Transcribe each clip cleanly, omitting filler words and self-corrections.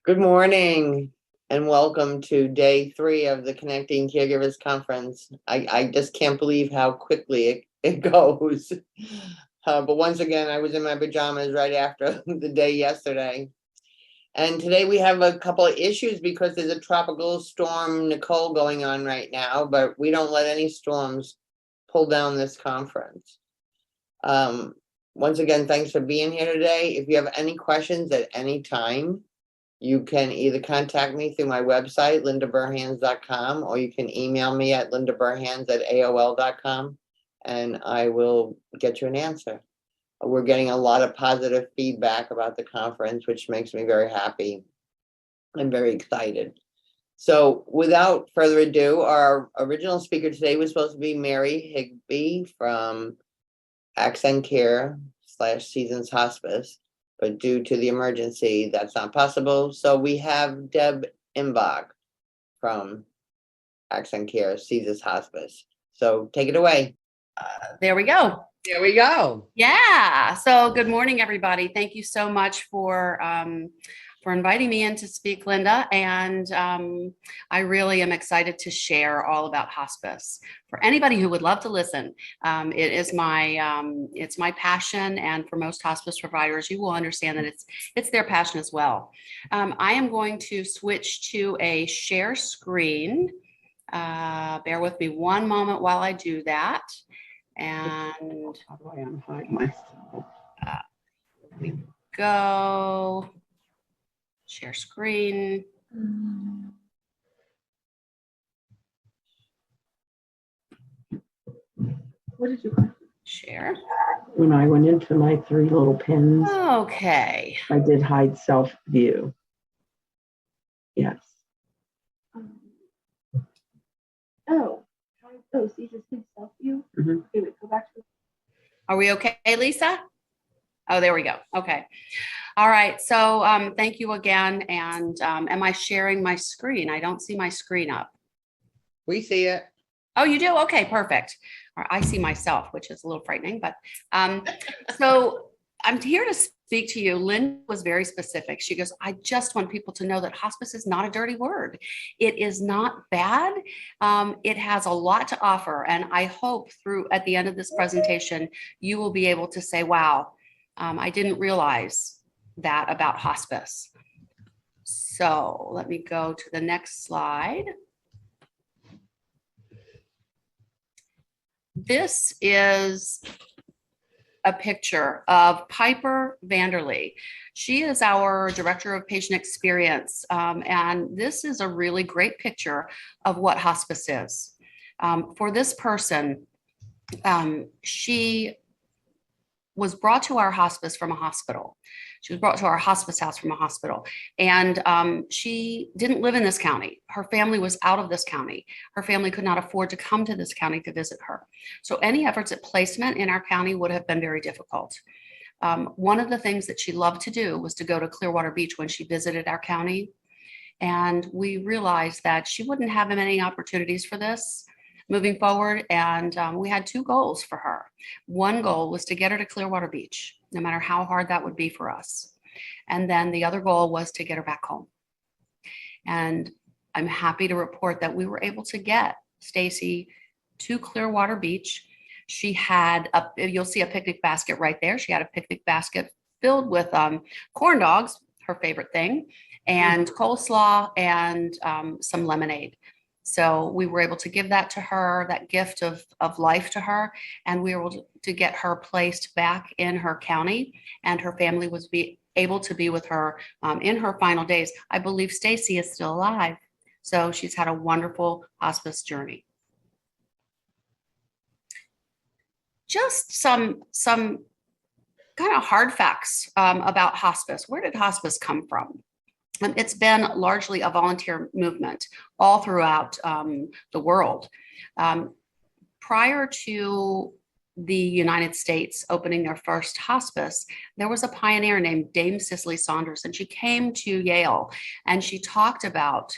Good morning and welcome to day 3 of the Connecting Caregivers Conference. I just can't believe how quickly it goes. But once again, I was in my pajamas right after the day yesterday. And today we have a couple of issues because there's a tropical storm Nicole going on right now, but we don't let any storms pull down this conference. Once again, thanks for being here today. If you have any questions at any time, you can either contact me through my website, lindaburhans.com, or you can email me at lindaburhans@aol.com, and I will get you an answer. We're getting a lot of positive feedback about the conference, which makes me very happy. I'm very excited. So without further ado, our original speaker today was supposed to be Mary Higby from AccentCare /Seasons Hospice. But due to the emergency, that's not possible. So we have Deb Imbach from AccentCare Seasons Hospice. So take it away. There we go. There we go. Yeah. So good morning, everybody. Thank you so much for inviting me in to speak, Linda. And I really am excited to share all about hospice. For anybody who would love to listen, it is it's my passion. And for most hospice providers, you will understand that it's their passion as well. I am going to switch to a share screen. Bear with me one moment while I do that. And how do I unhide myself? Here we go. Share screen. What did you share? When I went into my 3 little pins, okay, I did hide self view. Yes. So you just did self view. Mm-hmm. Okay, wait, go back to. Are we okay, Lisa? Oh, there we go. Okay. All right. So thank you again. And am I sharing my screen? I don't see my screen up. We see it. Oh, you do? Okay, perfect. Or I see myself, which is a little frightening, but so I'm here to speak to you. Lynn was very specific. She goes, I just want people to know that hospice is not a dirty word. It is not bad. It has a lot to offer. And I hope at the end of this presentation, you will be able to say, wow, I didn't realize that about hospice. So let me go to the next slide. This is a picture of Piper Vanderlee. She is our Director of Patient Experience. And this is a really great picture of what hospice is. For this person, she was brought to our hospice from a hospital. She was brought to our hospice house from a hospital. And she didn't live in this county. Her family was out of this county. Her family could not afford to come to this county to visit her. So any efforts at placement in our county would have been very difficult. One of the things that she loved to do was to go to Clearwater Beach when she visited our county. And we realized that she wouldn't have many opportunities for this moving forward. And we had 2 goals for her. One goal was to get her to Clearwater Beach, no matter how hard that would be for us. And then the other goal was to get her back home. And I'm happy to report that we were able to get Stacy to Clearwater Beach. She had you'll see a picnic basket right there. She had a picnic basket filled with corn dogs, her favorite thing, and coleslaw and some lemonade. So we were able to give that to her, that gift of life to her, and we were able to get her placed back in her county, and her family was able to be with her in her final days. I believe Stacy is still alive, so she's had a wonderful hospice journey. Just some kind of hard facts about hospice. Where did hospice come from? It's been largely a volunteer movement all throughout the world. Prior to the United States opening their first hospice, there was a pioneer named Dame Cicely Saunders, and she came to Yale and she talked about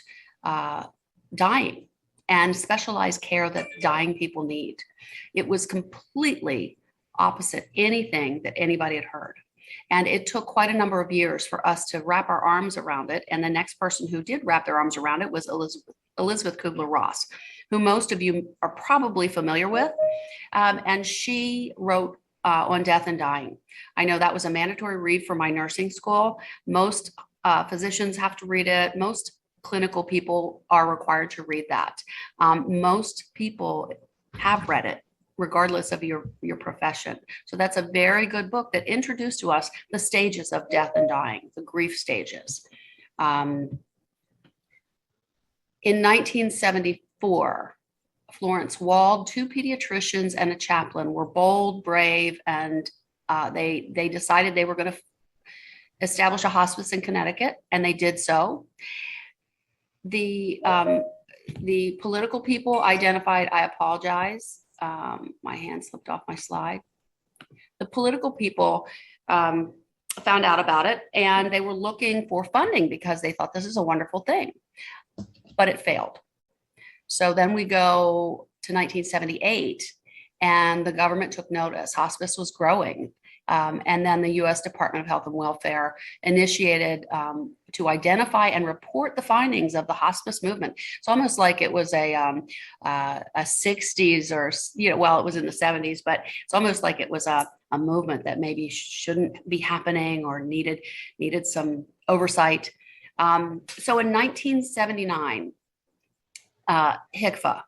dying and specialized care that dying people need. It was completely opposite anything that anybody had heard. And it took quite a number of years for us to wrap our arms around it. And the next person who did wrap their arms around it was Elizabeth Kubler-Ross, who most of you are probably familiar with. And she wrote on death and dying. I know that was a mandatory read for my nursing school. Most physicians have to read it. Most clinical people are required to read that. Most people have read it, regardless of your profession. So that's a very good book that introduced to us the stages of death and dying, the grief stages. In 1974, Florence Wald, 2 pediatricians and a chaplain were bold, brave, and they decided they were going to establish a hospice in Connecticut, and they did so. The political people identified, I apologize, my hand slipped off my slide. The political people found out about it, and they were looking for funding because they thought this is a wonderful thing, but it failed. So then we go to 1978, and the government took notice. Hospice was growing. And then the U.S. Department of Health and Welfare initiated to identify and report the findings of the hospice movement. It's almost like it was a 60s or, well, it was in the 70s, but it's almost like it was a movement that maybe shouldn't be happening or needed some oversight. So in 1979, HCFA,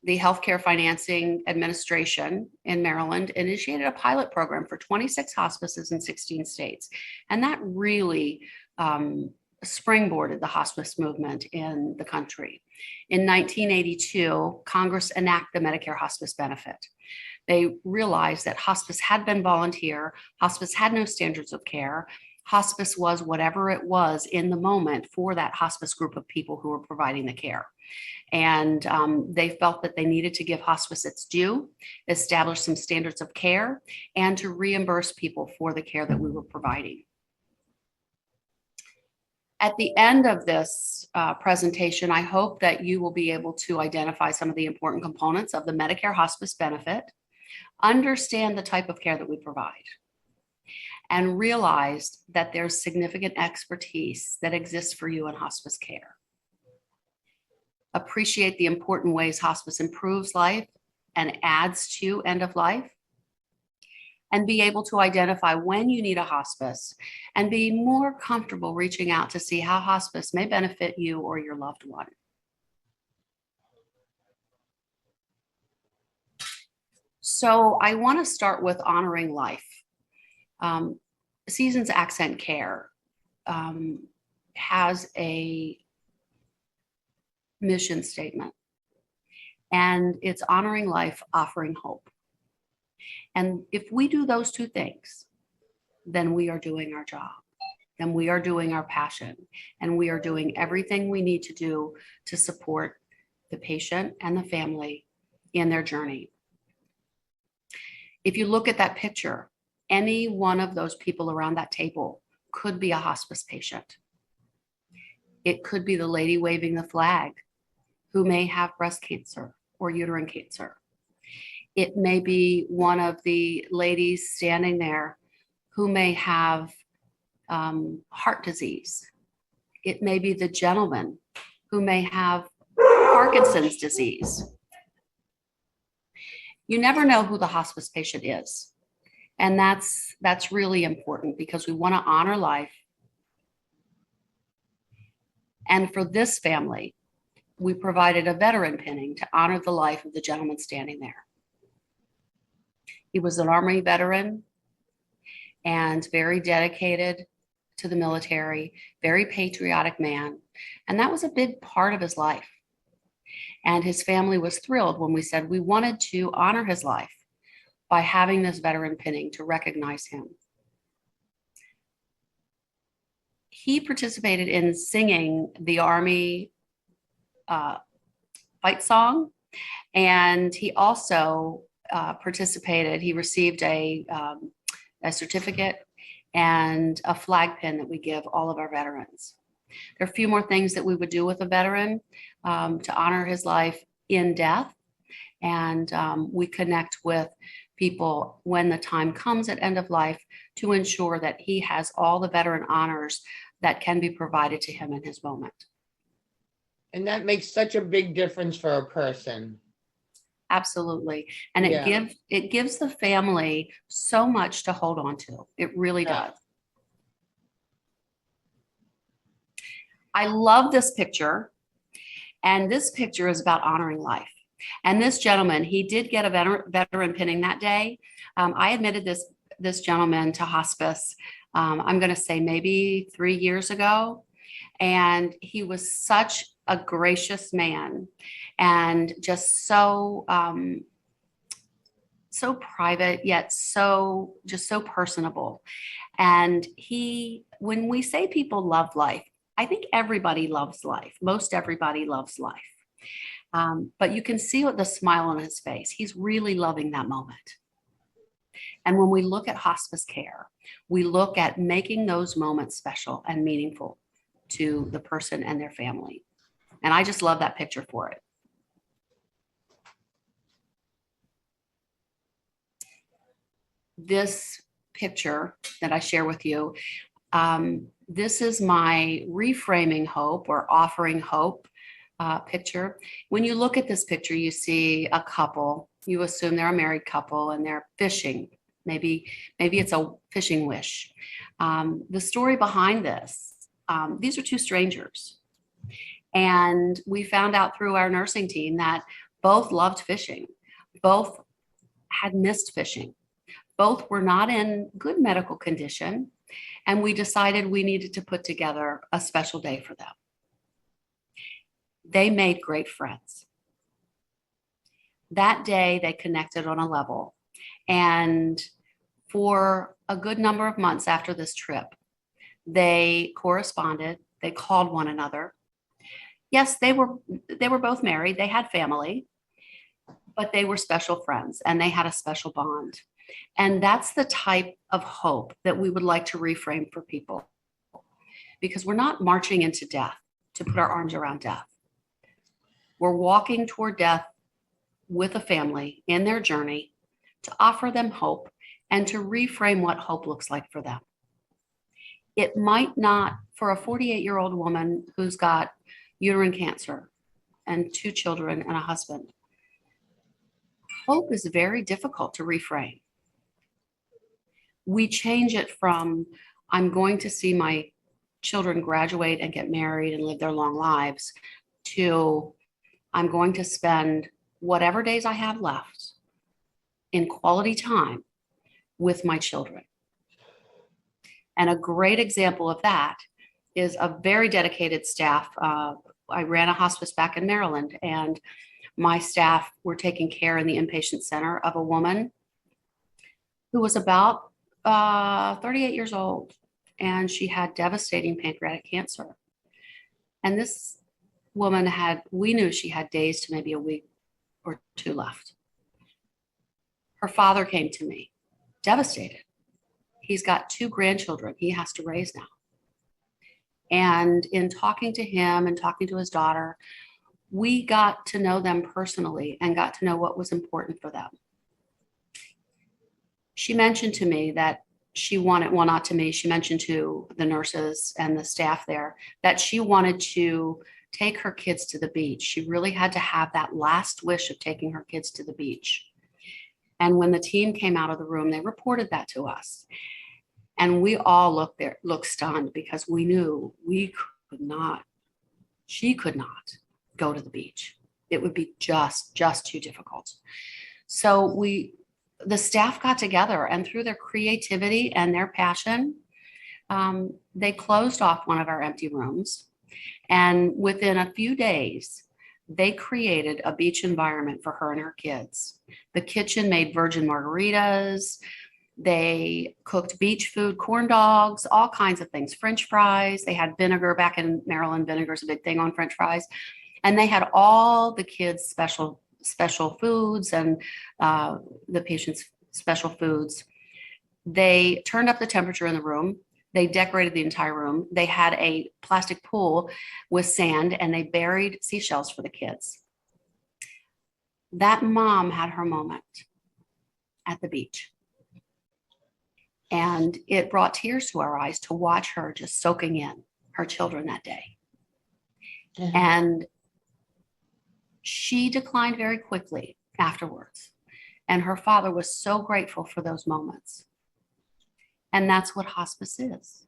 the Healthcare Financing Administration in Maryland, initiated a pilot program for 26 hospices in 16 states. And that really springboarded the hospice movement in the country. In 1982, Congress enacted the Medicare hospice benefit. They realized that hospice had been volunteer, hospice had no standards of care. Hospice was whatever it was in the moment for that hospice group of people who were providing the care. And they felt that they needed to give hospice its due, establish some standards of care, and to reimburse people for the care that we were providing. At the end of this presentation, I hope that you will be able to identify some of the important components of the Medicare hospice benefit, understand the type of care that we provide, and realize that there's significant expertise that exists for you in hospice care. Appreciate the important ways hospice improves life and adds to end of life, and be able to identify when you need a hospice and be more comfortable reaching out to see how hospice may benefit you or your loved one. So I want to start with honoring life. Seasons AccentCare has a mission statement, and it's honoring life, offering hope. And if we do those two things, then we are doing our job, then we are doing our passion, and we are doing everything we need to do to support the patient and the family in their journey. If you look at that picture, any one of those people around that table could be a hospice patient. It could be the lady waving the flag who may have breast cancer or uterine cancer. It may be one of the ladies standing there who may have heart disease. It may be the gentleman who may have Parkinson's disease. You never know who the hospice patient is. And that's really important because we want to honor life. And for this family, we provided a veteran pinning to honor the life of the gentleman standing there. He was an Army veteran and very dedicated to the military, very patriotic man. And that was a big part of his life. And his family was thrilled when we said we wanted to honor his life by having this veteran pinning to recognize him. He participated in singing the Army fight song, and he also participated. He received a certificate and a flag pin that we give all of our veterans. There are a few more things that we would do with a veteran to honor his life in death, and we connect with people when the time comes at end of life to ensure that he has all the veteran honors that can be provided to him in his moment. And that makes such a big difference for a person. Absolutely. And Yeah. it gives the family so much to hold on to. It really Yeah. does. I love this picture. And this picture is about honoring life. And this gentleman, he did get a veteran pinning that day. I admitted this gentleman to hospice, I'm going to say maybe 3 years ago. And he was such a gracious man and just so so private, yet so personable. And when we say people love life, I think everybody loves life. Most everybody loves life. But you can see the smile on his face. He's really loving that moment. And when we look at hospice care, we look at making those moments special and meaningful to the person and their family. And I just love that picture for it. This picture that I share with you, this is my reframing hope or offering hope picture. When you look at this picture, you see a couple. You assume they're a married couple and they're fishing. Maybe it's a fishing wish. The story behind this, these are two strangers. And we found out through our nursing team that both loved fishing. Both had missed fishing. Both were not in good medical condition. And we decided we needed to put together a special day for them. They made great friends. That day, they connected on a level. And for a good number of months after this trip, they corresponded, they called one another. Yes, they were both married, they had family, but they were special friends and they had a special bond. And that's the type of hope that we would like to reframe for people, because we're not marching into death to put our arms around death. We're walking toward death with a family in their journey to offer them hope and to reframe what hope looks like for them. It might not, for a 48-year-old woman who's got uterine cancer and 2 children and a husband, hope is very difficult to reframe. We change it from, I'm going to see my children graduate and get married and live their long lives, to I'm going to spend whatever days I have left in quality time with my children. And a great example of that is a very dedicated staff. I ran a hospice back in Maryland, and my staff were taking care in the inpatient center of a woman who was about 38 years old, and she had devastating pancreatic cancer. And this woman we knew she had days to maybe a week or 2 left. Her father came to me, devastated. He's got 2 grandchildren he has to raise now. And in talking to him and talking to his daughter, we got to know them personally and got to know what was important for them. She mentioned to me that she wanted, well, not to me, she mentioned to the nurses and the staff there that she wanted to take her kids to the beach. She really had to have that last wish of taking her kids to the beach. And when the team came out of the room, they reported that to us. And we all looked stunned, because we knew she could not go to the beach. It would be just too difficult. So the staff got together, and through their creativity and their passion, they closed off one of our empty rooms. And within a few days, they created a beach environment for her and her kids. The kitchen made virgin margaritas. They cooked beach food, corn dogs, all kinds of things, French fries. They had vinegar. Back in Maryland, vinegar is a big thing on French fries. And they had all the kids' special foods and the patient's special foods. They turned up the temperature in the room. They decorated the entire room. They had a plastic pool with sand, and they buried seashells for the kids. That mom had her moment. at the beach. And it brought tears to our eyes to watch her just soaking in her children that day. And she declined very quickly afterwards. And her father was so grateful for those moments. And that's what hospice is.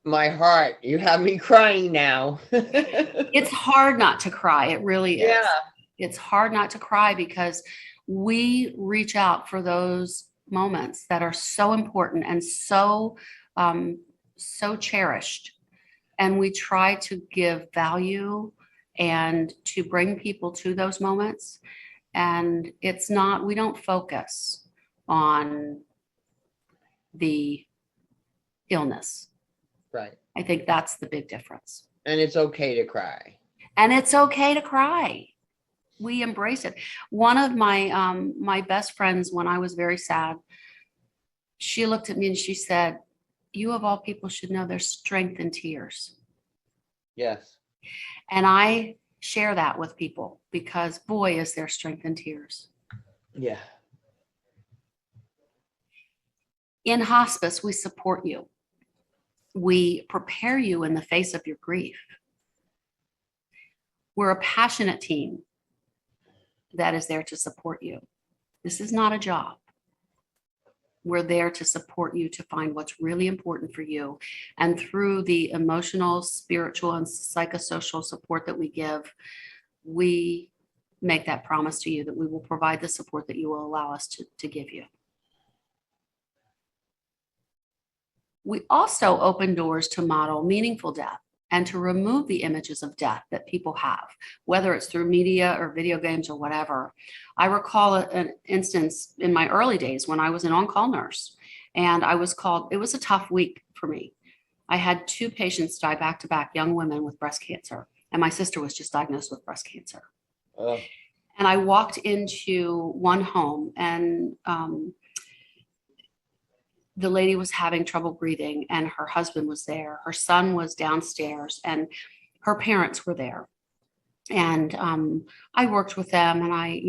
My heart, you have me crying now. It's hard not to cry. It really is. Yeah. It's hard not to cry because we reach out for those moments that are so important and so cherished. And we try to give value and to bring people to those moments. And it's not, we don't focus on the illness. Right. I think that's the big difference. And it's okay to cry. And it's okay to cry. We embrace it. One of my best friends, when I was very sad, she looked at me and she said, "You of all people should know there's strength in tears." Yes. And I share that with people because boy, is there strength in tears. Yeah. In hospice, we support you. We prepare you in the face of your grief. We're a passionate team that is there to support you. This is not a job. We're there to support you to find what's really important for you. And through the emotional, spiritual, and psychosocial support that we give, we make that promise to you that we will provide the support that you will allow us to give you. We also open doors to model meaningful death and to remove the images of death that people have, whether it's through media or video games or whatever. I recall an instance in my early days when I was an on-call nurse, and I was called, it was a tough week for me. I had 2 patients die back to back, young women with breast cancer, and my sister was just diagnosed with breast cancer. And I walked into one home, and the lady was having trouble breathing, and her husband was there. Her son was downstairs, and her parents were there. And I worked with them, and I,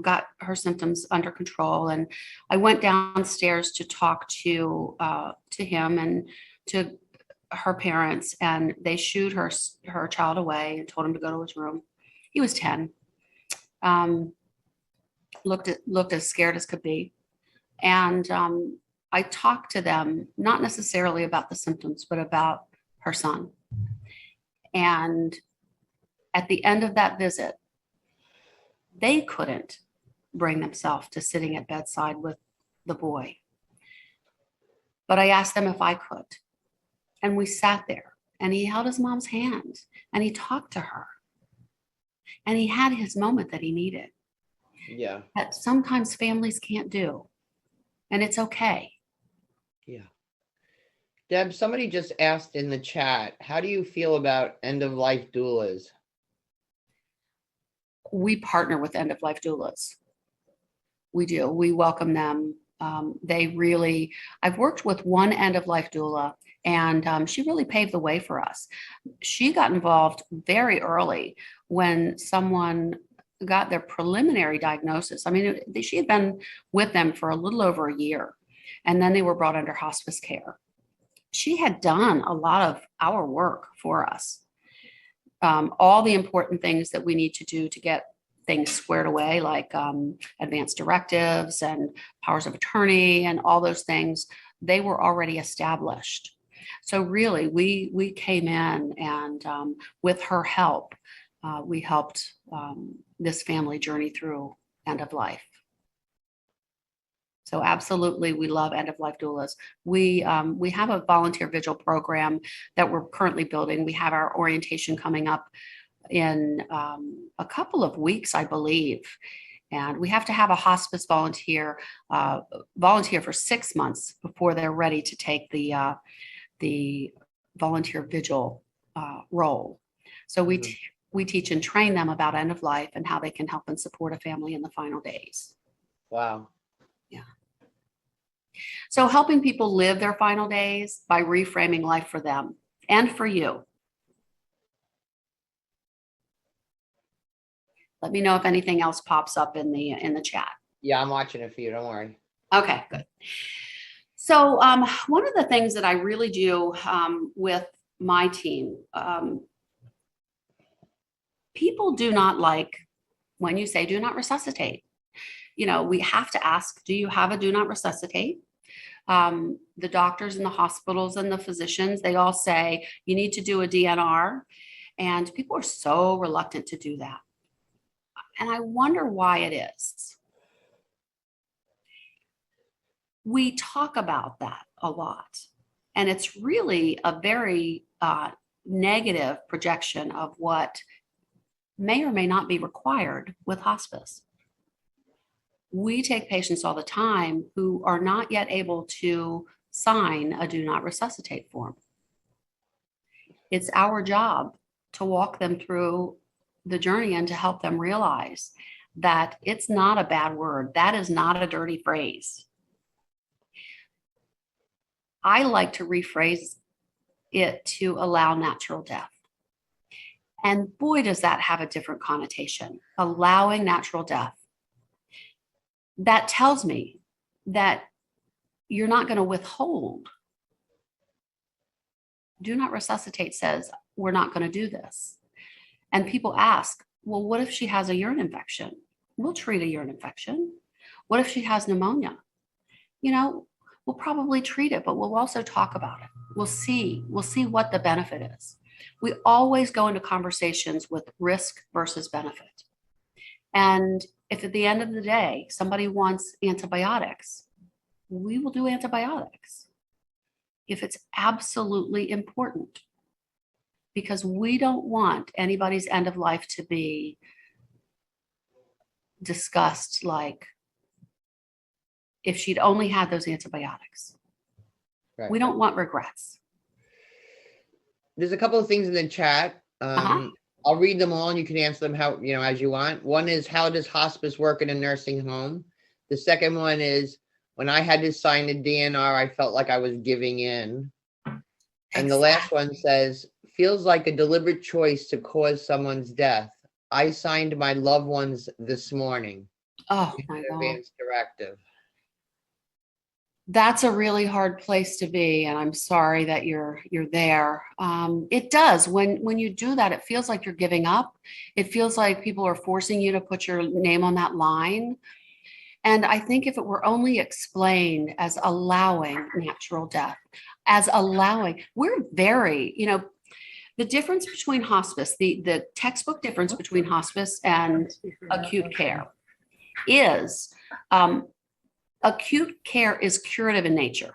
got her symptoms under control. And I went downstairs to talk to him and to her parents, and they shooed her child away and told him to go to his room. He was 10. Looked as scared as could be, and I talked to them, not necessarily about the symptoms, but about her son. And at the end of that visit, they couldn't bring themselves to sitting at bedside with the boy. But I asked them if I could. And we sat there, and he held his mom's hand, and he talked to her. And he had his moment that he needed. Yeah. That sometimes families can't do. And it's okay. Yeah. Deb, somebody just asked in the chat, how do you feel about end-of-life doulas? We partner with end-of-life doulas. We do. We welcome them. I've worked with one end-of-life doula, and she really paved the way for us. She got involved very early when someone got their preliminary diagnosis. I mean, she had been with them for a little over a year, and then they were brought under hospice care. She had done a lot of our work for us. All the important things that we need to do to get things squared away, like advanced directives and powers of attorney and all those things, they were already established. So really, we came in, and with her help, we helped this family journey through end of life. So absolutely, we love end-of-life doulas. We have a volunteer vigil program that we're currently building. We have our orientation coming up in a couple of weeks, I believe. And we have to have a hospice volunteer for 6 months before they're ready to take the volunteer vigil role. So we teach and train them about end of life and how they can help and support a family in the final days. Wow. Yeah. So helping people live their final days by reframing life for them and for you. Let me know if anything else pops up in the chat. Yeah, I'm watching it for you. Don't worry. Okay, good. So one of the things that I really do with my team, people do not like when you say do not resuscitate. You know, we have to ask, do you have a do not resuscitate? The doctors and the hospitals and the physicians, they all say you need to do a DNR, and people are so reluctant to do that. And I wonder why it is. We talk about that a lot, and it's really a very negative projection of what may or may not be required with hospice. We take patients all the time who are not yet able to sign a do not resuscitate form. It's our job to walk them through the journey and to help them realize that it's not a bad word. That is not a dirty phrase. I like to rephrase it to allow natural death. And boy, does that have a different connotation, allowing natural death. That tells me that you're not going to withhold. Do not resuscitate says, we're not going to do this. And people ask, well, what if she has a urine infection? We'll treat a urine infection. What if she has pneumonia? You know, we'll probably treat it, but we'll also talk about it. We'll see what the benefit is. We always go into conversations with risk versus benefit. And if at the end of the day, somebody wants antibiotics, we will do antibiotics if it's absolutely important, because we don't want anybody's end of life to be discussed like if she'd only had those antibiotics. Right. We don't want regrets. There's a couple of things in the chat. I'll read them all and you can answer them how, as you want. One is, how does hospice work in a nursing home? The second one is, when I had to sign a DNR, I felt like I was giving in. And the last one says, feels like a deliberate choice to cause someone's death. I signed my loved ones this morning. Oh my God. Advance directive. That's a really hard place to be, and I'm sorry that you're there. It does. When you do that, it feels like you're giving up. It feels like people are forcing you to put your name on that line. And I think if it were only explained as allowing natural death, we're very, the difference between hospice, the textbook difference between hospice and acute care is acute care is curative in nature.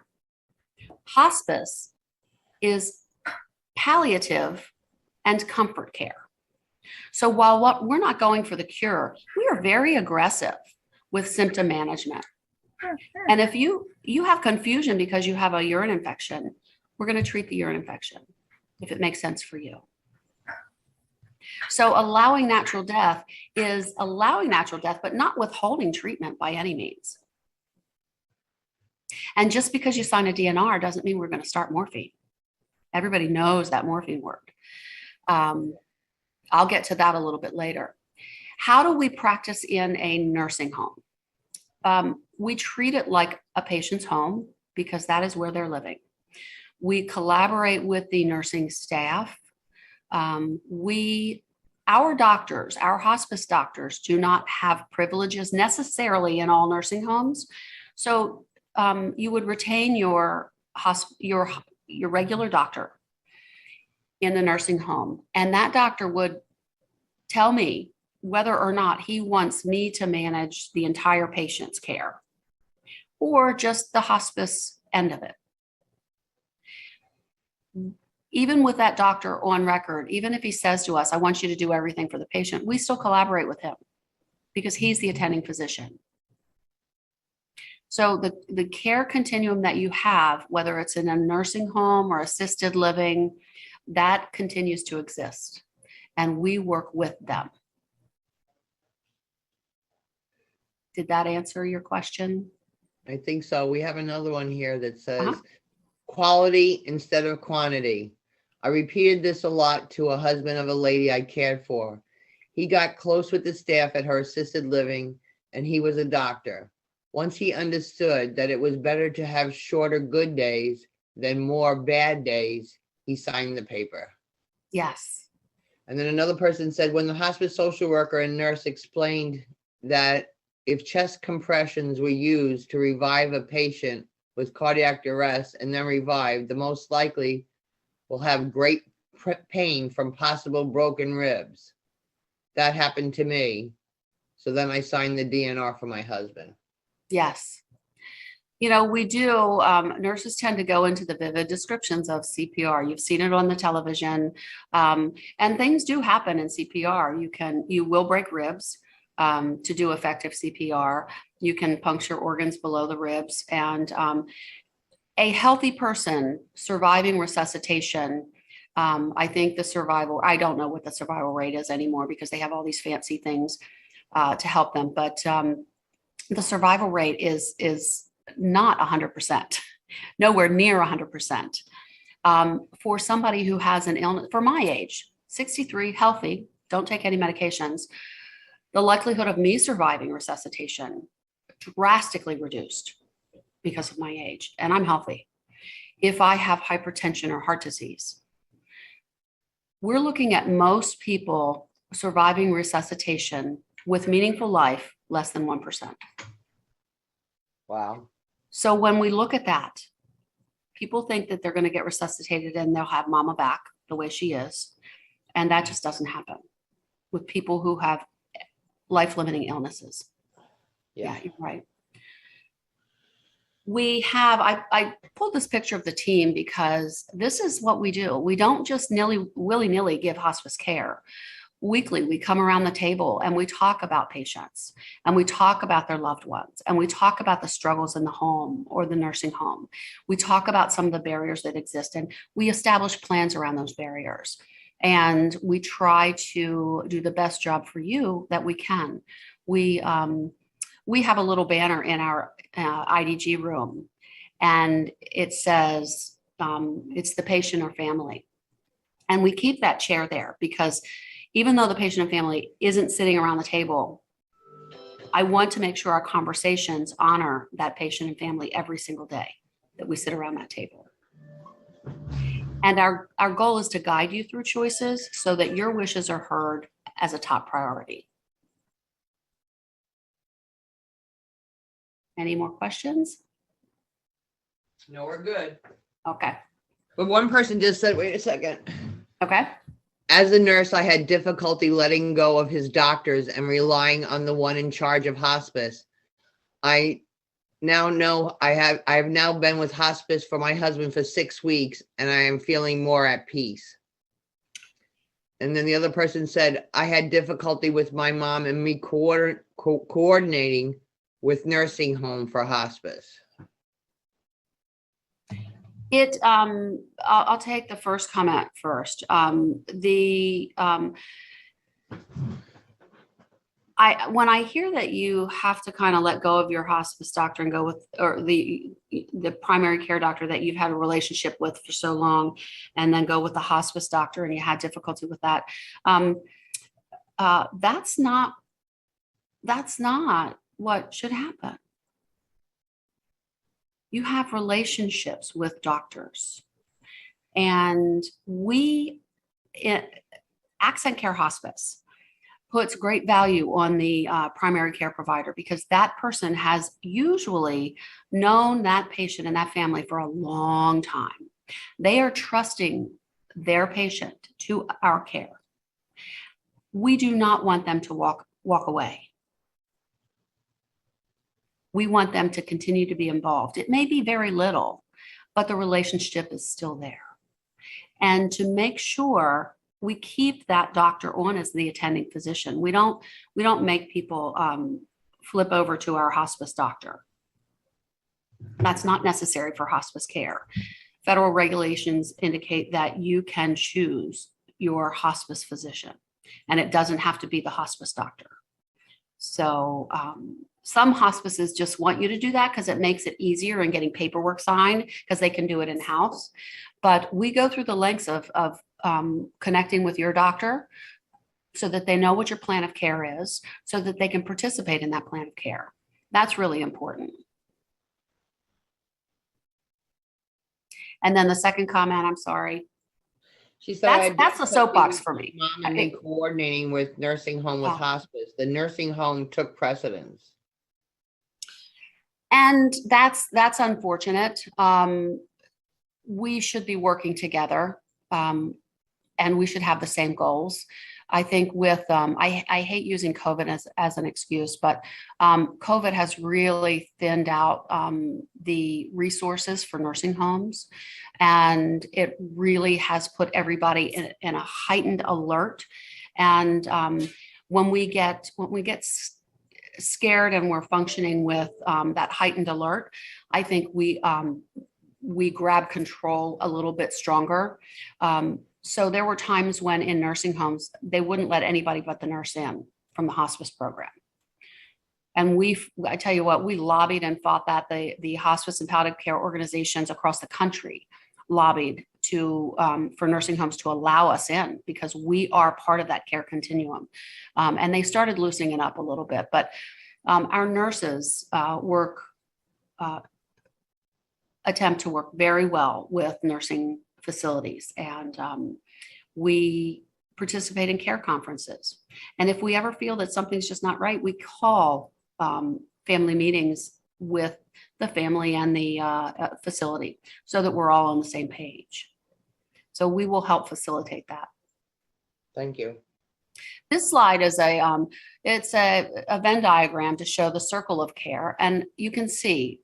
Hospice is palliative and comfort care. So while we're not going for the cure, we are very aggressive with symptom management. And if you have confusion because you have a urine infection, we're going to treat the urine infection if it makes sense for you. So allowing natural death is allowing natural death, but not withholding treatment by any means. And just because you sign a DNR doesn't mean we're going to start morphine. Everybody knows that morphine worked. I'll get to that a little bit later. How do we practice in a nursing home? We treat it like a patient's home because that is where they're living. We collaborate with the nursing staff. Our doctors, our hospice doctors, do not have privileges necessarily in all nursing homes. So you would retain your regular doctor in the nursing home, and that doctor would tell me whether or not he wants me to manage the entire patient's care or just the hospice end of it. Even with that doctor on record, even if he says to us, I want you to do everything for the patient, we still collaborate with him because he's the attending physician. So the care continuum that you have, whether it's in a nursing home or assisted living, that continues to exist, and we work with them. Did that answer your question? I think so. We have another one here that says, quality instead of quantity. I repeated this a lot to a husband of a lady I cared for. He got close with the staff at her assisted living, and he was a doctor. Once he understood that it was better to have shorter good days than more bad days, he signed the paper. Yes. And then another person said, when the hospice social worker and nurse explained that if chest compressions were used to revive a patient with cardiac arrest and then revived, the most likely will have great pain from possible broken ribs. That happened to me. So then I signed the DNR for my husband. Yes. You know, we do, nurses tend to go into the vivid descriptions of CPR. You've seen it on the television. And things do happen in CPR. You will break ribs to do effective CPR. You can puncture organs below the ribs. And a healthy person surviving resuscitation, I think the survival, I don't know what the survival rate is anymore because they have all these fancy things to help them. But the survival rate is not 100%, nowhere near 100%. For somebody who has an illness, for my age, 63, healthy, don't take any medications, the likelihood of me surviving resuscitation drastically reduced because of my age, and I'm healthy. If I have hypertension or heart disease, we're looking at most people surviving resuscitation with meaningful life less than 1%. Wow. So when we look at that, people think that they're going to get resuscitated and they'll have mama back the way she is. And that just doesn't happen with people who have life-limiting illnesses. Yeah, you're right. We have, I pulled this picture of the team because this is what we do. We don't just willy-nilly give hospice care. Weekly, we come around the table and we talk about patients and we talk about their loved ones and we talk about the struggles in the home or the nursing home. We talk about some of the barriers that exist and we establish plans around those barriers. And we try to do the best job for you that we can. We have a little banner in our IDG room and it says, it's the patient or family. And we keep that chair there because even though the patient and family isn't sitting around the table, I want to make sure our conversations honor that patient and family every single day that we sit around that table. And our goal is to guide you through choices so that your wishes are heard as a top priority. Any more questions? No, we're good. Okay. But one person just said, wait a second. Okay. As a nurse, I had difficulty letting go of his doctors and relying on the one in charge of hospice. I now know I have now been with hospice for my husband for 6 weeks and I am feeling more at peace. And then the other person said, I had difficulty with my mom and me coordinating with nursing home for hospice. I'll take the first comment first. When I hear that you have to kind of let go of your hospice doctor and go with, or the primary care doctor that you've had a relationship with for so long, and then go with the hospice doctor and you had difficulty with that. That's not what should happen. You have relationships with doctors, and AccentCare Hospice puts great value on the primary care provider because that person has usually known that patient and that family for a long time. They are trusting their patient to our care. We do not want them to walk away. We want them to continue to be involved. It may be very little, but the relationship is still there. And to make sure we keep that doctor on as the attending physician. We don't make people flip over to our hospice doctor. That's not necessary for hospice care. Federal regulations indicate that you can choose your hospice physician, and it doesn't have to be the hospice doctor. So some hospices just want you to do that because it makes it easier in getting paperwork signed because they can do it in-house. But we go through the lengths of connecting with your doctor so that they know what your plan of care is, so that they can participate in that plan of care. That's really important. And then the second comment, I'm sorry. She said, That's a soapbox for me. Mom and then coordinating with nursing home with hospice. The nursing home took precedence. And that's unfortunate. We should be working together, and we should have the same goals. I think with, I hate using COVID as an excuse, but COVID has really thinned out the resources for nursing homes. And it really has put everybody in a heightened alert. And when we get scared and we're functioning with that heightened alert, I think we grab control a little bit stronger. So there were times when in nursing homes, they wouldn't let anybody but the nurse in from the hospice program. And I tell you what, we lobbied and fought that. The hospice and palliative care organizations across the country lobbied for nursing homes to allow us in, because we are part of that care continuum. And they started loosening it up a little bit, but our nurses attempt to work very well with nursing facilities, and we participate in care conferences. And if we ever feel that something's just not right, we call family meetings with the family and the facility so that we're all on the same page. So we will help facilitate that. Thank you. This slide is it's a Venn diagram to show the circle of care. And you can see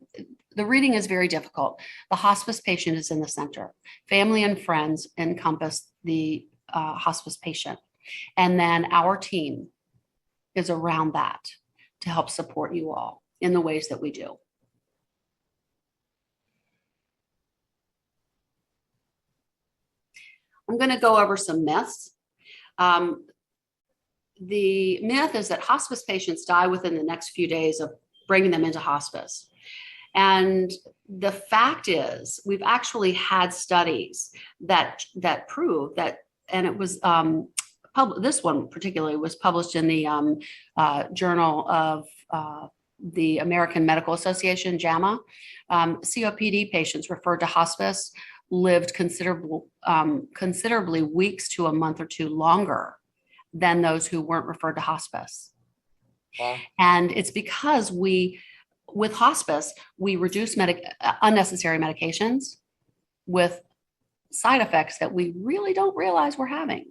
the reading is very difficult. The hospice patient is in the center. Family and friends encompass the hospice patient. And then our team is around that to help support you all in the ways that we do. I'm going to go over some myths. The myth is that hospice patients die within the next few days of bringing them into hospice. And the fact is, we've actually had studies that prove that, and it was this one particularly was published in the Journal of the American Medical Association, JAMA. COPD patients referred to hospice lived considerably weeks to a month or two longer than those who weren't referred to hospice. Wow. And it's because with hospice, we reduce unnecessary medications with side effects that we really don't realize we're having.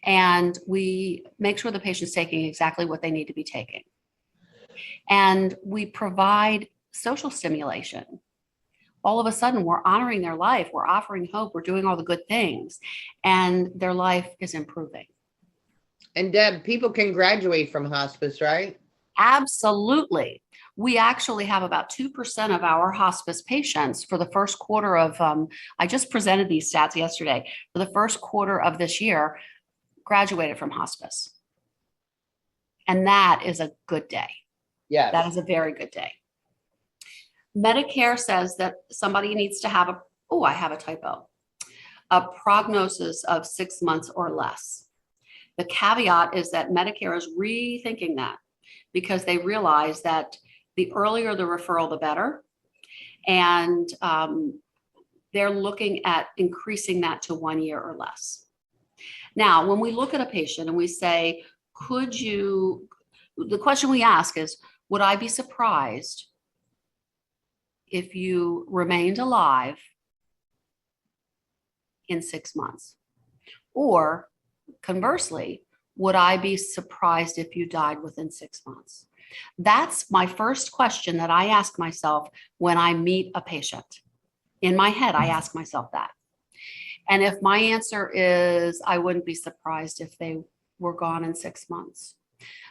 And we make sure the patient's taking exactly what they need to be taking. And we provide social stimulation. All of a sudden, we're honoring their life. We're offering hope. We're doing all the good things. And their life is improving. And Deb, people can graduate from hospice, right? Absolutely. We actually have about 2% of our hospice patients for the first quarter of, I just presented these stats yesterday, for the first quarter of this year, graduated from hospice. And that is a good day. Yes. That is a very good day. Medicare says that somebody needs to have I have a typo, a prognosis of 6 months or less. The caveat is that Medicare is rethinking that because they realize that the earlier the referral, the better. And they're looking at increasing that to 1 year or less. Now, when we look at a patient and we say, the question we ask is, would I be surprised if you remained alive in 6 months? Or conversely, would I be surprised if you died within 6 months? That's my first question that I ask myself when I meet a patient. In my head, I ask myself that. And if my answer is, I wouldn't be surprised if they were gone in 6 months,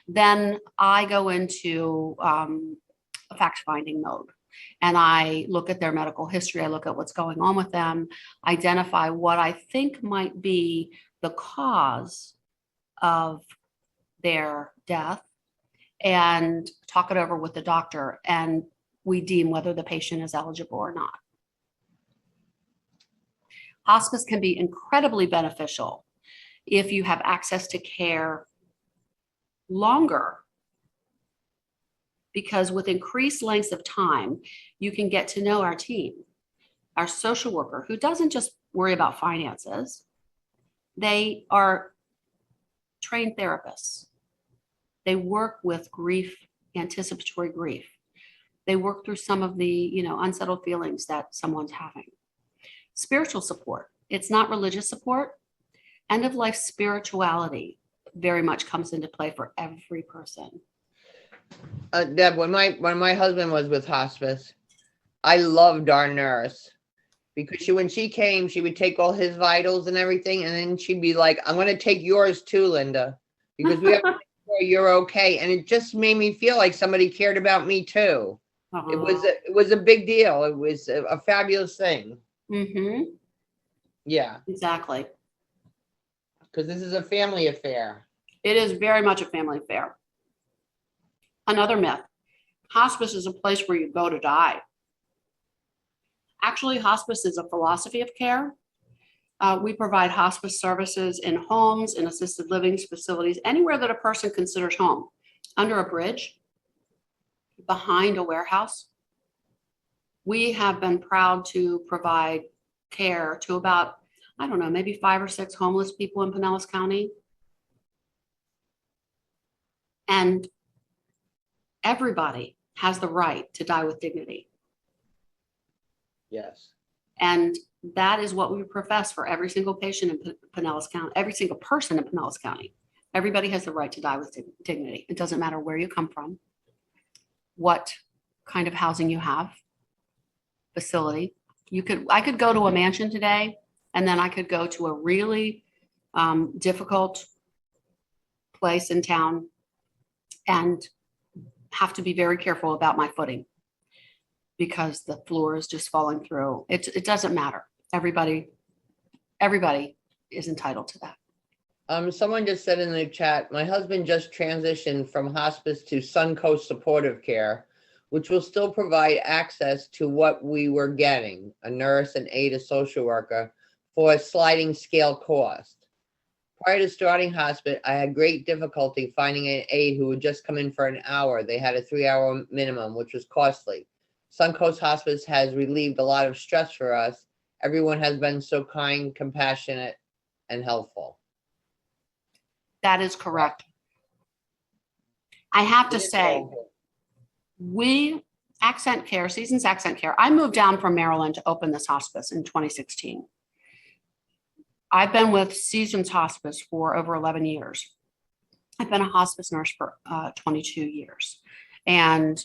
then I go into a fact-finding mode. And I look at their medical history. I look at what's going on with them, identify what I think might be the cause of their death, and talk it over with the doctor. And we deem whether the patient is eligible or not. Hospice can be incredibly beneficial if you have access to care longer. Because with increased lengths of time, you can get to know our team, our social worker, who doesn't just worry about finances. They are trained therapists. They work with grief, anticipatory grief. They work through some of the, unsettled feelings that someone's having. Spiritual support. It's not religious support. End of life spirituality very much comes into play for every person. Deb, when my husband was with hospice, I loved our nurse because when she came, she would take all his vitals and everything, and then she'd be like, "I'm going to take yours too, Linda, because we have to make sure you're okay." And it just made me feel like somebody cared about me too. It was a big deal. It was a fabulous thing. Mm-hmm. Yeah, Exactly. because this is a family affair. It is very much a family affair. Another myth: hospice is a place where you go to die. Actually, hospice is a philosophy of care. We provide hospice services in homes, in assisted living facilities, anywhere that a person considers home, under a bridge, behind a warehouse. We have been proud to provide care to about, maybe 5 or 6 homeless people in Pinellas County. And everybody has the right to die with dignity. Yes. And that is what we profess for every single patient in Pinellas County, every single person in Pinellas County. Everybody has the right to die with dignity. It doesn't matter where you come from, what kind of housing you have, facility. I could go to a mansion today, and then I could go to a really difficult place in town and have to be very careful about my footing because the floor is just falling through. It doesn't matter. Everybody is entitled to that. Someone just said in the chat, my husband just transitioned from hospice to Suncoast Supportive Care, which will still provide access to what we were getting, a nurse, an aide, a social worker, for a sliding scale cost. Prior to starting hospice, I had great difficulty finding an aide who would just come in for an hour. They had a 3-hour minimum, which was costly. Suncoast Hospice has relieved a lot of stress for us. Everyone has been so kind, compassionate, and helpful. That is correct. I have to say, AccentCare, Seasons AccentCare, I moved down from Maryland to open this hospice in 2016. I've been with Seasons Hospice for over 11 years. I've been a hospice nurse for 22 years. And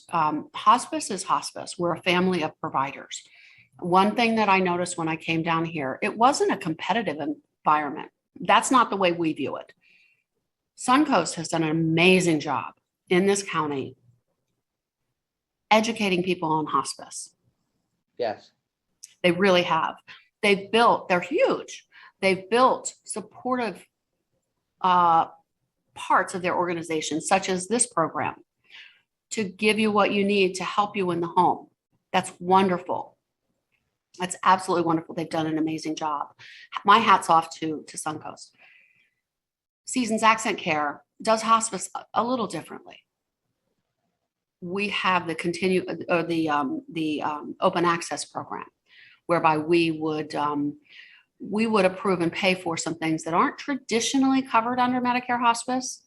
hospice is hospice. We're a family of providers. One thing that I noticed when I came down here, it wasn't a competitive environment. That's not the way we view it. Suncoast has done an amazing job in this county educating people on hospice. Yes. They really have. They're huge. They've built supportive parts of their organization, such as this program, to give you what you need to help you in the home. That's wonderful. That's absolutely wonderful. They've done an amazing job. My hat's off to Suncoast. Seasons AccentCare does hospice a little differently. We have the open access program, whereby we would approve and pay for some things that aren't traditionally covered under Medicare hospice.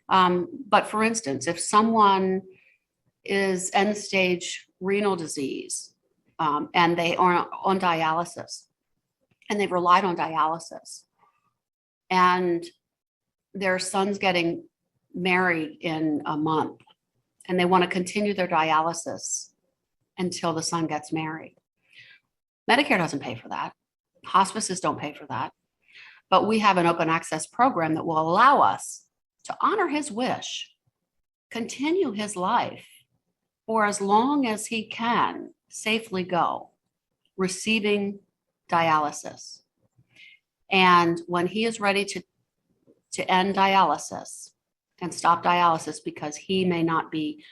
But for instance, if someone is end stage renal disease and they are on dialysis and they've relied on dialysis and their son's getting married in a month and they want to continue their dialysis until the son gets married. Medicare doesn't pay for that. Hospices don't pay for that. But we have an open access program that will allow us to honor his wish, continue his life for as long as he can safely go, receiving dialysis. And when he is ready to end dialysis and stop dialysis because he may not be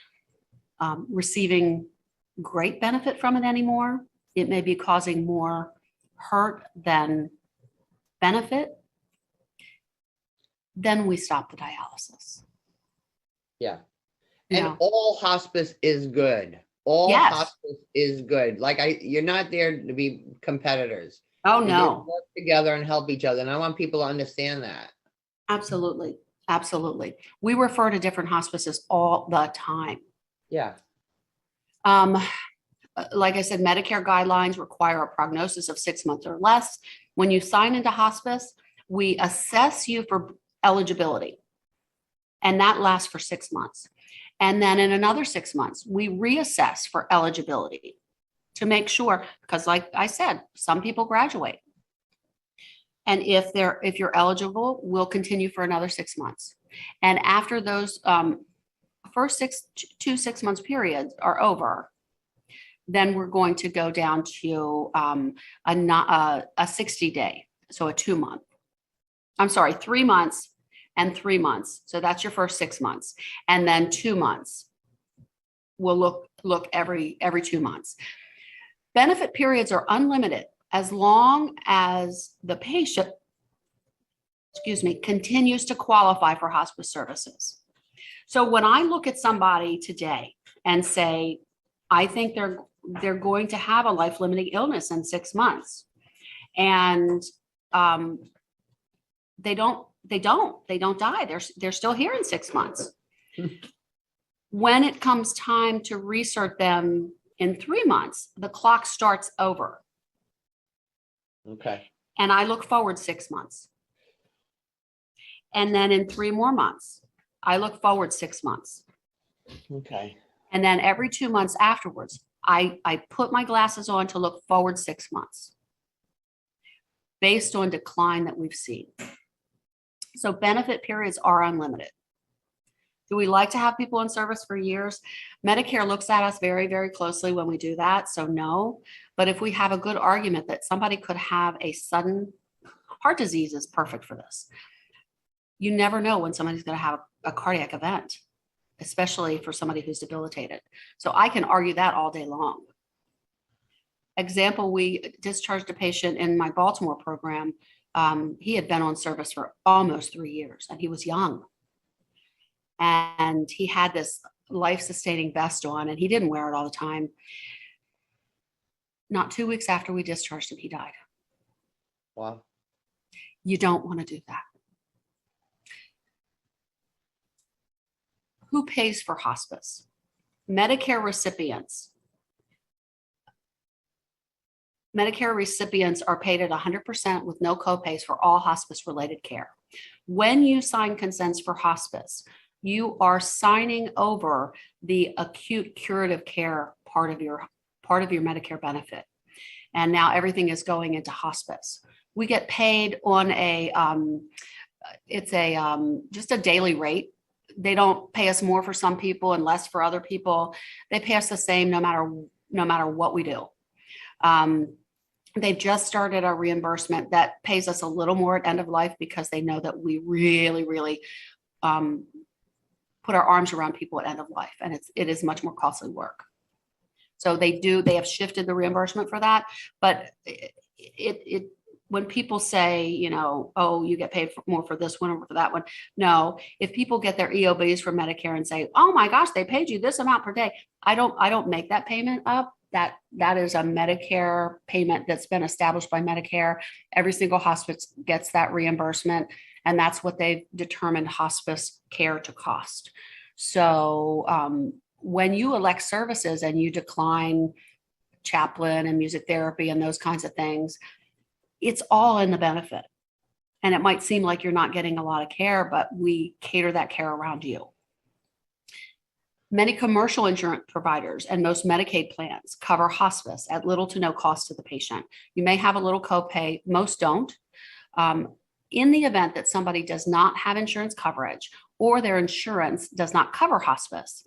receiving great benefit from it anymore, it may be causing more hurt than benefit, then we stop the dialysis. Yeah. You And know? all hospice is good. All Yes. hospice is good. Like you're not there to be competitors. Oh, You're there to no, work together and help each other. And I want people to understand that. absolutely. Absolutely. We refer to different hospices all the time. Yeah. Like I said, Medicare guidelines require a prognosis of 6 months or less. When you sign into hospice, we assess you for eligibility, and that lasts for 6 months. And then in another 6 months, we reassess for eligibility to make sure, because like I said, some people graduate. And if you're eligible, we'll continue for another 6 months. And after those first 6 months periods are over, then we're going to go down to a 60-day, so a 2 month. I'm sorry, 3 months and 3 months. So that's your first 6 months, and then 2 months. We'll look every 2 months. Benefit periods are unlimited as long as the patient, continues to qualify for hospice services. So when I look at somebody today and say, I think they're going to have a life-limiting illness in 6 months, and they don't die. They're still here in 6 months. When it comes time to reinsert them in 3 months, the clock starts over. Okay. And I look forward 6 months. And then in 3 more months, I look forward 6 months. Okay. And then every 2 months afterwards, I put my glasses on to look forward 6 months based on decline that we've seen. So benefit periods are unlimited. Do we like to have people in service for years? Medicare looks at us very, very closely when we do that. So no, but if we have a good argument that somebody could have a sudden heart disease is perfect for this. You never know when somebody's going to have a cardiac event, especially for somebody who's debilitated. So I can argue that all day long. Example, we discharged a patient in my Baltimore program. He had been on service for almost 3 years, and he was young. And he had this life-sustaining vest on, and he didn't wear it all the time. Not 2 weeks after we discharged him, he died. Wow. You don't want to do that. Who pays for hospice? Medicare recipients. Medicare recipients are paid at 100% with no copays for all hospice-related care. When you sign consents for hospice, you are signing over the acute curative care part of your Medicare benefit. And now everything is going into hospice. We get paid on just a daily rate. They don't pay us more for some people and less for other people. They pay us the same no matter what we do. They've just started a reimbursement that pays us a little more at end of life because they know that we really, really put our arms around people at end of life, and it is much more costly work. So they have shifted the reimbursement for that, but it when people say, oh, you get paid more for this one or for that one. No, if people get their EOBs from Medicare and say, oh my gosh, they paid you this amount per day. I don't make that payment up. That is a Medicare payment that's been established by Medicare. Every single hospice gets that reimbursement, and that's what they've determined hospice care to cost. So when you elect services and you decline chaplain and music therapy and those kinds of things, it's all in the benefit. And it might seem like you're not getting a lot of care, but we cater that care around you. Many commercial insurance providers and most Medicaid plans cover hospice at little to no cost to the patient. You may have a little copay, most don't. In the event that somebody does not have insurance coverage or their insurance does not cover hospice,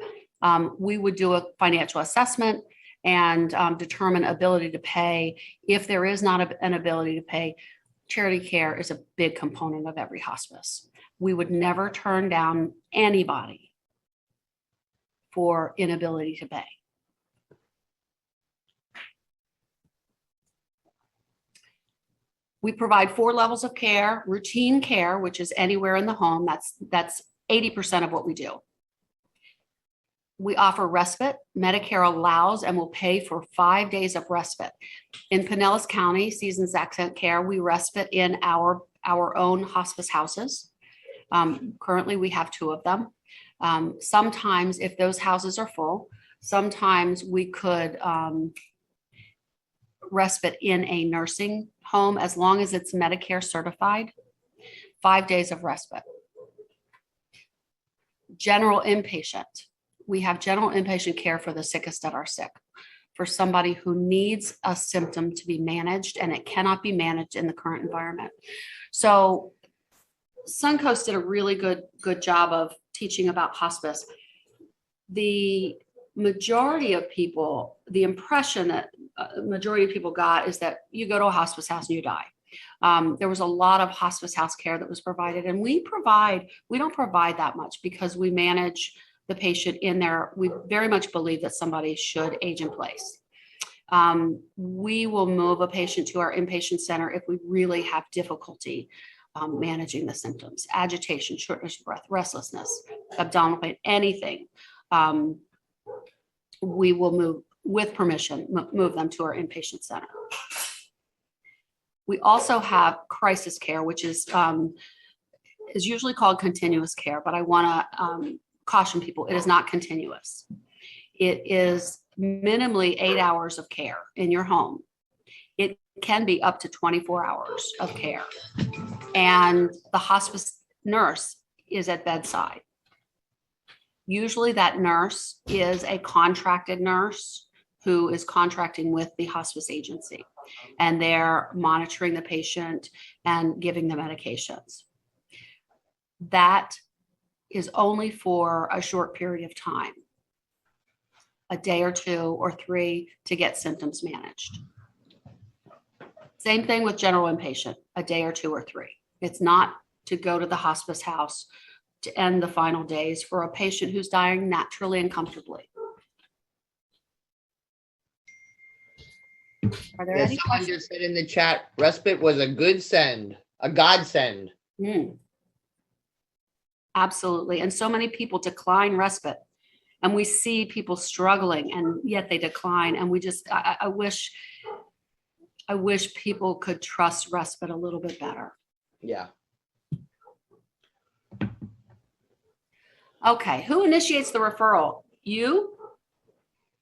we would do a financial assessment and determine ability to pay. If there is not an ability to pay, charity care is a big component of every hospice. We would never turn down anybody for inability to pay. We provide 4 levels of care: routine care, which is anywhere in the home. That's 80% of what we do. We offer respite. Medicare allows and will pay for 5 days of respite. In Pinellas County, Seasons AccentCare, we respite in our own hospice houses. Currently, we have 2 of them. Sometimes, if those houses are full, sometimes we could respite in a nursing home as long as it's Medicare certified. 5 days of respite. General inpatient. We have general inpatient care for the sickest of our sick, for somebody who needs a symptom to be managed and it cannot be managed in the current environment. So Suncoast did a really good job of teaching about hospice. The majority of people, the impression that majority of people got is that you go to a hospice house and you die. There was a lot of hospice house care that was provided, and we don't provide that much because we manage the patient in there. We very much believe that somebody should age in place. We will move a patient to our inpatient center if we really have difficulty managing the symptoms: agitation, shortness of breath, restlessness, abdominal pain, anything. We will move, with permission, move them to our inpatient center. We also have crisis care, which is usually called continuous care, but I want to caution people, it is not continuous. It is minimally 8 hours of care in your home. It can be up to 24 hours of care. And the hospice nurse is at bedside. Usually that nurse is a contracted nurse who is contracting with the hospice agency, and they're monitoring the patient and giving the medications. That is only for a short period of time, a day or 2 or 3, to get symptoms managed. Same thing with general inpatient, a day or 2 or 3. It's not to go to the hospice house to end the final days for a patient who's dying naturally and comfortably. Are there Yes, any someone questions? just said in the chat, respite was a godsend. Absolutely. And so many people decline respite, and we see people struggling and yet they decline. And we just, I wish people could trust respite a little bit better. Yeah. Okay. Who initiates the referral? You,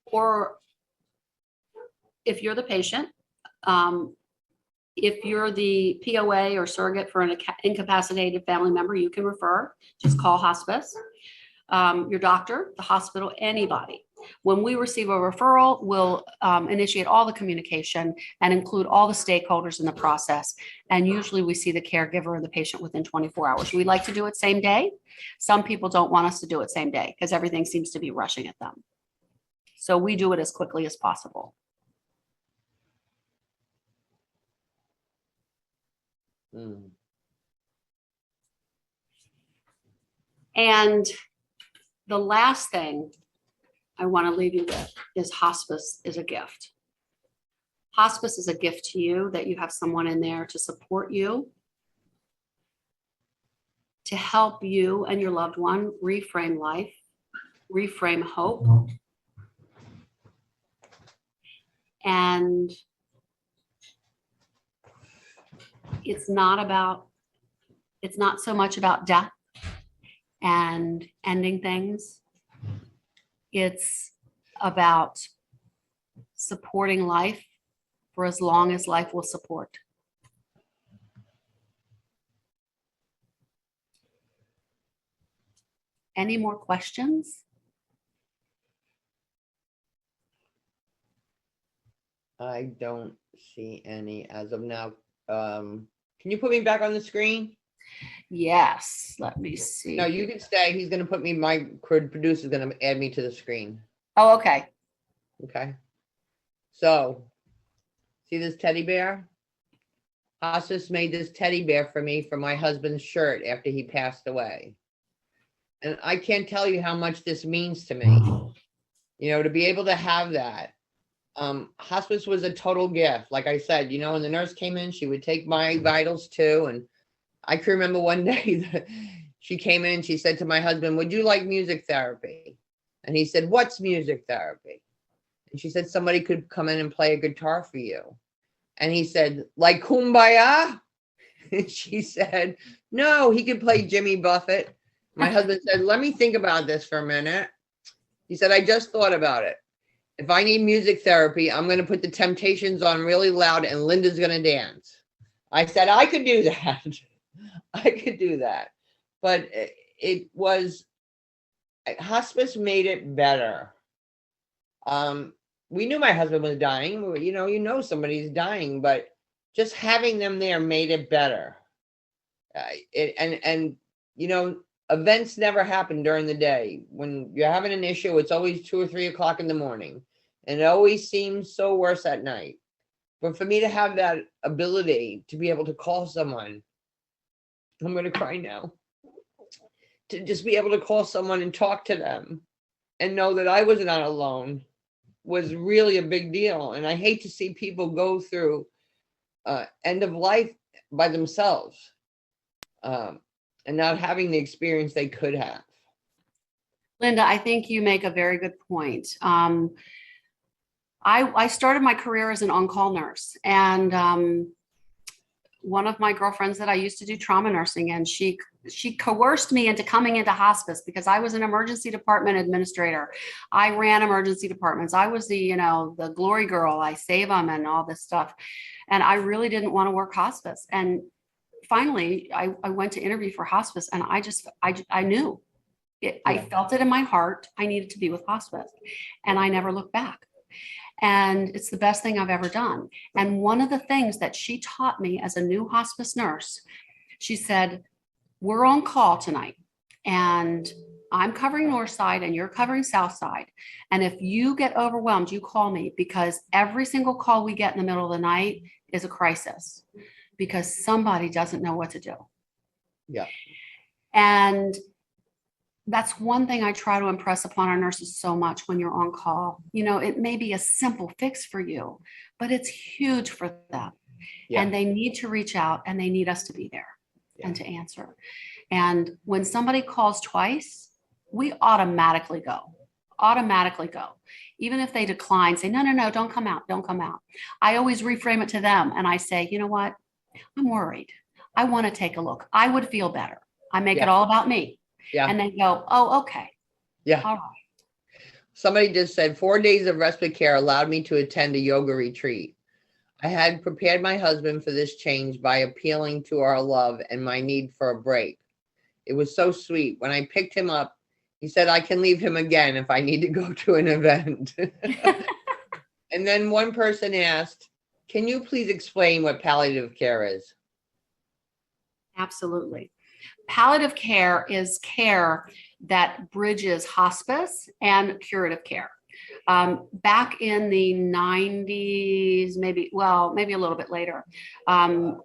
or if you're the patient, if you're the POA or surrogate for an incapacitated family member, you can refer. Just call hospice. Your doctor, the hospital, anybody. When we receive a referral, we'll initiate all the communication and include all the stakeholders in the process. And usually we see the caregiver and the patient within 24 hours. We like to do it same day. Some people don't want us to do it same day because everything seems to be rushing at them. So we do it as quickly as possible. And the last thing I want to leave you with is hospice is a gift. Hospice is a gift to you, that you have someone in there to support you, to help you and your loved one reframe life, reframe hope. And it's not so much about death and ending things. It's about supporting life for as long as life will support. Any more questions? I don't see any as of now. Can you put me back on the screen? Yes, let me see. No, you can stay. He's gonna put me, my producer's gonna add me to the screen. Oh, okay. Okay. So, see this teddy bear? Hospice made this teddy bear for me for my husband's shirt after he passed away. And I can't tell you how much this means to me. You know, to be able to have that Hospice was a total gift. Like I said, when the nurse came in, she would take my vitals too. And I can remember one day that she came in and she said to my husband, "Would you like music therapy?" And he said, "What's music therapy?" And she said, "Somebody could come in and play a guitar for you." And he said, "Like Kumbaya?" And she said, "No, he could play Jimmy Buffett." My husband said, "Let me think about this for a minute." He said, "I just thought about it. If I need music therapy, I'm going to put the Temptations on really loud and Linda's going to dance." I said, "I could do that." I could do that. But it was, hospice made it better. We knew my husband was dying. Somebody's dying, but just having them there made it better. Events never happen during the day. When you're having an issue, it's always 2 or 3 o'clock in the morning, and it always seems so worse at night. But for me to have that ability to be able to call someone, I'm going to cry now, to just be able to call someone and talk to them and know that I was not alone was really a big deal. And I hate to see people go through end of life by themselves. And not having the experience they could have. Linda, I think you make a very good point. I started my career as an on-call nurse, and one of my girlfriends that I used to do trauma nursing, and she coerced me into coming into hospice because I was an emergency department administrator. I ran emergency departments. I was the glory girl. I save them and all this stuff. And I really didn't want to work hospice. And finally, I went to interview for hospice, and I knew it. I felt it in my heart. I needed to be with hospice, and I never looked back. And it's the best thing I've ever done. And one of the things that she taught me as a new hospice nurse, she said, "We're on call tonight, and I'm covering north side and you're covering south side. And if you get overwhelmed, you call me, because every single call we get in the middle of the night is a crisis, because somebody doesn't know what to do." Yeah. And that's one thing I try to impress upon our nurses so much when you're on call. It may be a simple fix for you, but it's huge for them. Yeah. And they need to reach out, and they need us to be there and to answer. And when somebody calls twice, we automatically go. Even if they decline, say, no, don't come out. I always reframe it to them, and I say, "You know what? I'm worried. I want to take a look. I would feel better." I make it all about me. Yeah. And they go, "Oh, okay. Yeah. All right." Somebody just said 4 days of respite care allowed me to attend a yoga retreat. I had prepared my husband for this change by appealing to our love and my need for a break. It was so sweet. When I picked him up, he said, "I can leave him again if I need to go to an event." And then one person asked, "Can you please explain what palliative care is?" Absolutely. Palliative care is care that bridges hospice and curative care. Back in the 90s, maybe a little bit later, home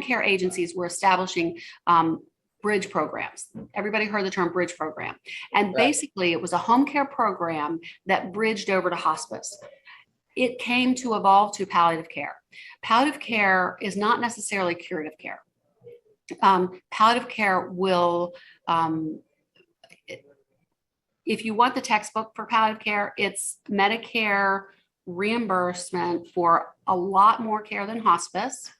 care agencies were establishing bridge programs. Everybody heard the term bridge program. And basically it was a home care program that bridged over to hospice. It came to evolve to palliative care. Palliative care is not necessarily curative care. Palliative care will, if you want the textbook for palliative care, it's Medicare reimbursement for a lot more care than hospice.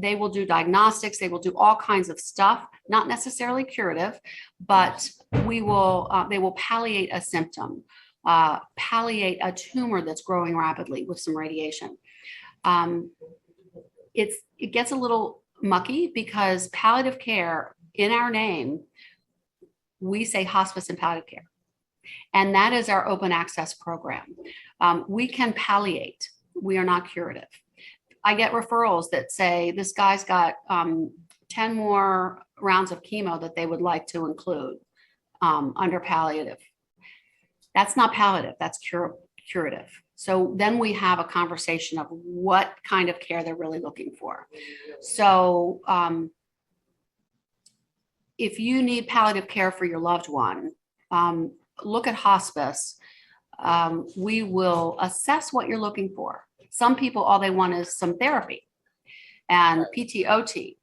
They will do diagnostics. They will do all kinds of stuff, not necessarily curative, but they will palliate a symptom, palliate a tumor that's growing rapidly with some radiation. It gets a little mucky because palliative care, in our name, we say hospice and palliative care. And that is our open access program. We can palliate. We are not curative. I get referrals that say this guy's got 10 more rounds of chemo that they would like to include under palliative. That's not palliative, that's curative. So then we have a conversation of what kind of care they're really looking for. So if you need palliative care for your loved one, look at hospice. We will assess what you're looking for. Some people, all they want is some therapy and PTOT.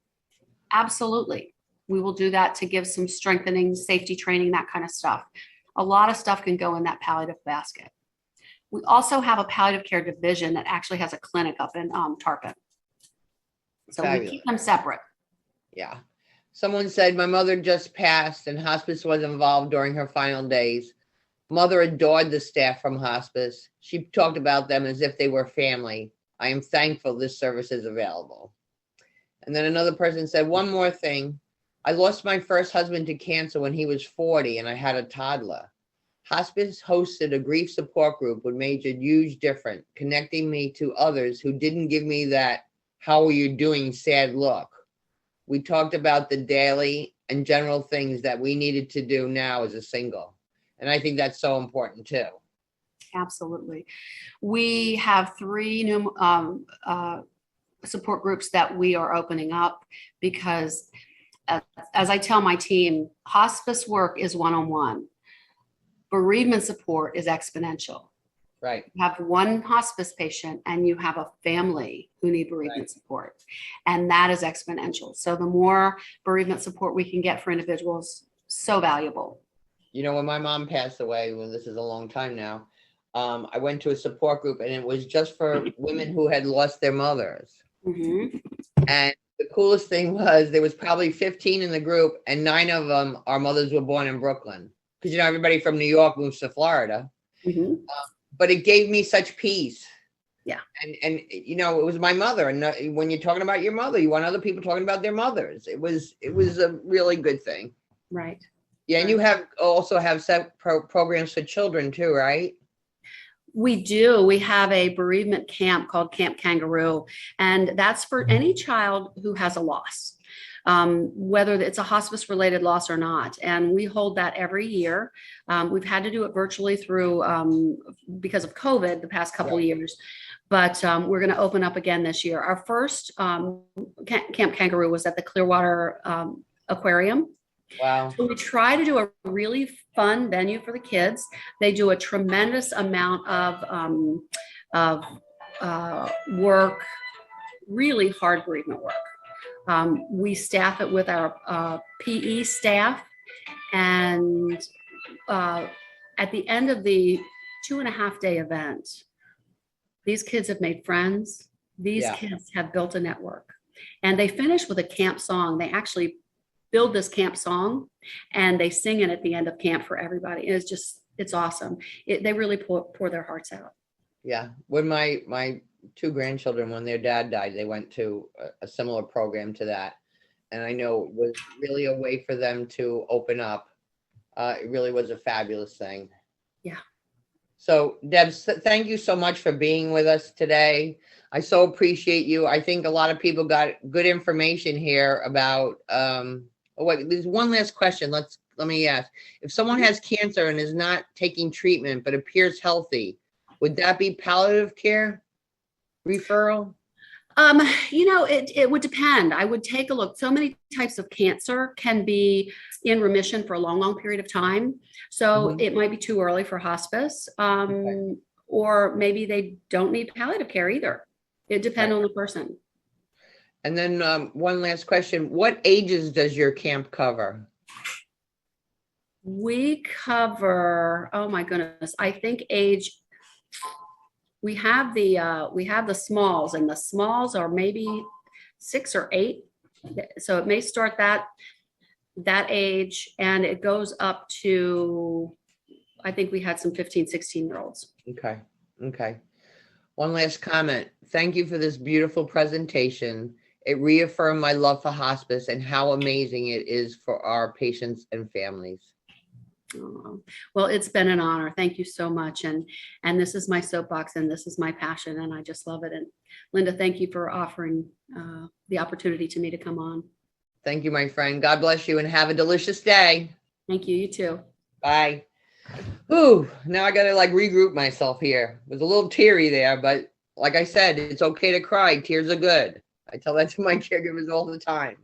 Absolutely. We will do that to give some strengthening, safety training, that kind of stuff. A lot of stuff can go in that palliative basket. We also have a palliative care division that actually has a clinic up in Tarpon. So we Fabulous. keep them separate. Yeah. Someone said, my mother just passed and hospice was involved during her final days. Mother adored the staff from hospice. She talked about them as if they were family. I am thankful this service is available. And then another person said, one more thing. I lost my first husband to cancer when he was 40 and I had a toddler. Hospice hosted a grief support group which made a huge difference, connecting me to others who didn't give me that how are you doing sad look. We talked about the daily and general things that we needed to do now as a single. And I think that's so important too. Absolutely. We have 3 new support groups that we are opening up because as I tell my team, hospice work is one-on-one. Bereavement support is exponential. Right. You have one hospice patient and you have a family who need bereavement support. And that is exponential. So the more bereavement support we can get for individuals, so valuable. You know, when my mom passed away, well, this is a long time now, I went to a support group and it was just for women who had lost their mothers. Mm-hmm. And the coolest thing was there was probably 15 in the group and 9 of them, our mothers were born in Brooklyn. Because, you know, everybody from New York moves to Florida. Mm-hmm. But it gave me such peace. Yeah. And you know, it was my mother. And when you're talking about your mother, you want other people talking about their mothers. It was a really good thing. Right. Yeah. And you also have set programs for children too, right? We do. We have a bereavement camp called Camp Kangaroo, and that's for any child who has a loss, whether it's a hospice related loss or not. And we hold that every year. We've had to do it virtually through because of COVID the past couple of years, but we're going to open up again this year. Our first Camp Kangaroo was at the Clearwater Aquarium. Wow. So we try to do a really fun venue for the kids. They do a tremendous amount of work, really hard bereavement work. We staff it with our PE staff, and at the end of the 2.5-day event, these kids have made friends. These kids have built a network, and they finish with a camp song. They actually build this camp song and they sing it at the end of camp for everybody. And it's awesome. They really pour their hearts out. Yeah. When my 2 grandchildren, when their dad died, they went to a similar program to that. And I know it was really a way for them to open up. It really was a fabulous thing. Yeah. So Deb, thank you so much for being with us today. I so appreciate you. I think a lot of people got good information here about, there's one last question. Let me ask. If someone has cancer and is not taking treatment but appears healthy, would that be palliative care referral? It would depend. I would take a look. So many types of cancer can be in remission for a long, long period of time. So it might be too early for hospice, or maybe they don't need palliative care either. It depends on the person. And then one last question. What ages does your camp cover? We cover, oh my goodness, I think we have the smalls, and the smalls are maybe 6 or 8. So it may start that age and it goes up to, I think we had some 15, 16-year-olds. Okay. One last comment. Thank you for this beautiful presentation. It reaffirmed my love for hospice and how amazing it is for our patients and families. Oh, well, it's been an honor. Thank you so much. And this is my soapbox and this is my passion, and I just love it. And Linda, thank you for offering the opportunity to me to come on. Thank you, my friend. God bless you and have a delicious day. Thank you. You too. Bye. Ooh, now I gotta regroup myself here. It was a little teary there, but like I said, it's okay to cry. Tears are good. I tell that to my caregivers all the time.